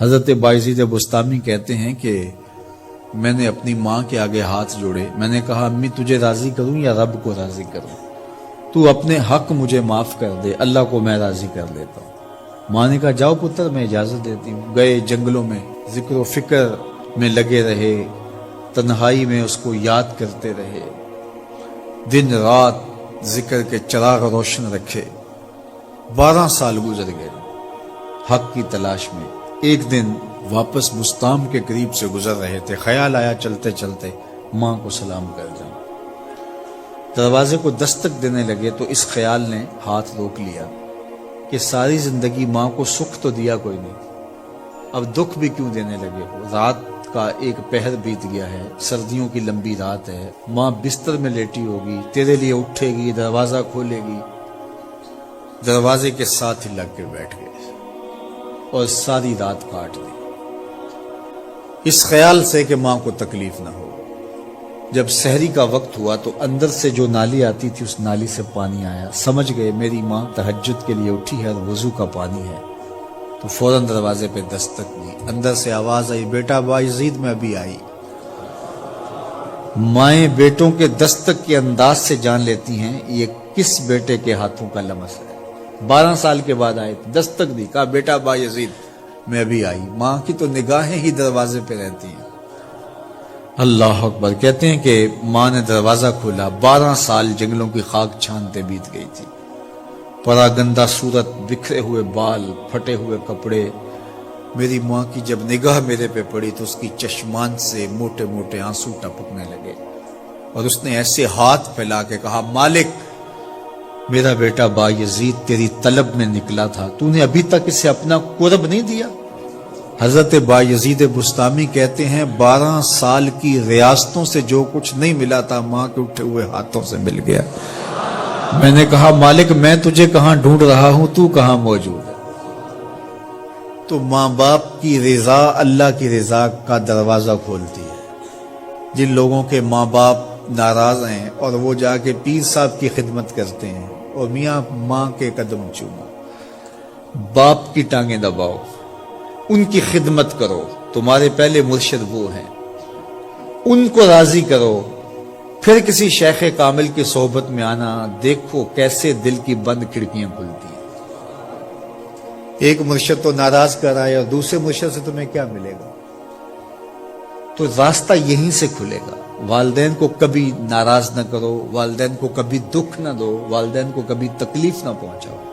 حضرت بایزید بستامی کہتے ہیں کہ میں نے اپنی ماں کے آگے ہاتھ جوڑے، میں نے کہا امی تجھے راضی کروں یا رب کو راضی کروں؟ تو اپنے حق مجھے معاف کر دے، اللہ کو میں راضی کر لیتا ہوں۔ ماں نے کہا جاؤ پتر میں اجازت دیتی ہوں۔ گئے جنگلوں میں ذکر و فکر میں لگے رہے، تنہائی میں اس کو یاد کرتے رہے، دن رات ذکر کے چراغ روشن رکھے۔ 12 سال گزر گئے حق کی تلاش میں۔ ایک دن واپس بستام کے قریب سے گزر رہے تھے، خیال آیا چلتے چلتے ماں کو سلام کر جاؤں۔ دروازے کو دستک دینے لگے تو اس خیال نے ہاتھ روک لیا کہ ساری زندگی ماں کو سکھ تو دیا کوئی نہیں، اب دکھ بھی کیوں دینے لگے ہو؟ رات کا ایک پہر بیت گیا ہے، سردیوں کی لمبی رات ہے، ماں بستر میں لیٹی ہوگی، تیرے لیے اٹھے گی، دروازہ کھولے گی۔ دروازے کے ساتھ ہی لگ کے بیٹھ گئے اور ساری رات کاٹ دی، اس خیال سے کہ ماں کو تکلیف نہ ہو۔ جب سحری کا وقت ہوا تو اندر سے جو نالی آتی تھی اس نالی سے پانی آیا، سمجھ گئے میری ماں تہجد کے لیے اٹھی ہے اور وضو کا پانی ہے، تو فوراً دروازے پہ دستک دی۔ اندر سے آواز آئی بیٹا بایزید میں ابھی آئی۔ مائیں بیٹوں کے دستک کے انداز سے جان لیتی ہیں یہ کس بیٹے کے ہاتھوں کا لمس ہے۔ 12 سال کے بعد آئے، دستک دی، کہا بیٹا بایزید میں ابھی آئی۔ ماں کی تو نگاہیں ہی دروازے پہ رہتی ہیں۔ اللہ اکبر۔ کہتے ہیں کہ ماں نے دروازہ کھولا، 12 سال جنگلوں کی خاک چھانتے بیت گئی تھی، پراگندہ صورت، بکھرے ہوئے بال، پھٹے ہوئے کپڑے۔ میری ماں کی جب نگاہ میرے پہ پڑی تو اس کی چشمان سے موٹے موٹے آنسو ٹپکنے لگے، اور اس نے ایسے ہاتھ پھیلا کے کہا مالک میرا بیٹا بایزید تیری طلب میں نکلا تھا، تو نے ابھی تک اسے اپنا قرب نہیں دیا۔ حضرت بایزید بستامی کہتے ہیں 12 سال کی ریاستوں سے جو کچھ نہیں ملا تھا ماں کے اٹھے ہوئے ہاتھوں سے مل گیا۔ میں نے کہا مالک میں تجھے کہاں ڈھونڈ رہا ہوں، تو کہاں موجود ہے؟ تو ماں باپ کی رضا اللہ کی رضا کا دروازہ کھولتی ہے۔ جن لوگوں کے ماں باپ ناراض ہیں اور وہ جا کے پیر صاحب کی خدمت کرتے ہیں اور میاں ماں کے قدم چومو، باپ کی ٹانگیں دباؤ، ان کی خدمت کرو، تمہارے پہلے مرشد وہ ہیں، ان کو راضی کرو، پھر کسی شیخ کامل کی صحبت میں آنا، دیکھو کیسے دل کی بند کھڑکیاں کھلتی ہیں۔ ایک مرشد تو ناراض کر آئے اور دوسرے مرشد سے تمہیں کیا ملے گا؟ تو راستہ یہیں سے کھلے گا۔ والدین کو کبھی ناراض نہ کرو، والدین کو کبھی دکھ نہ دو، والدین کو کبھی تکلیف نہ پہنچاؤ۔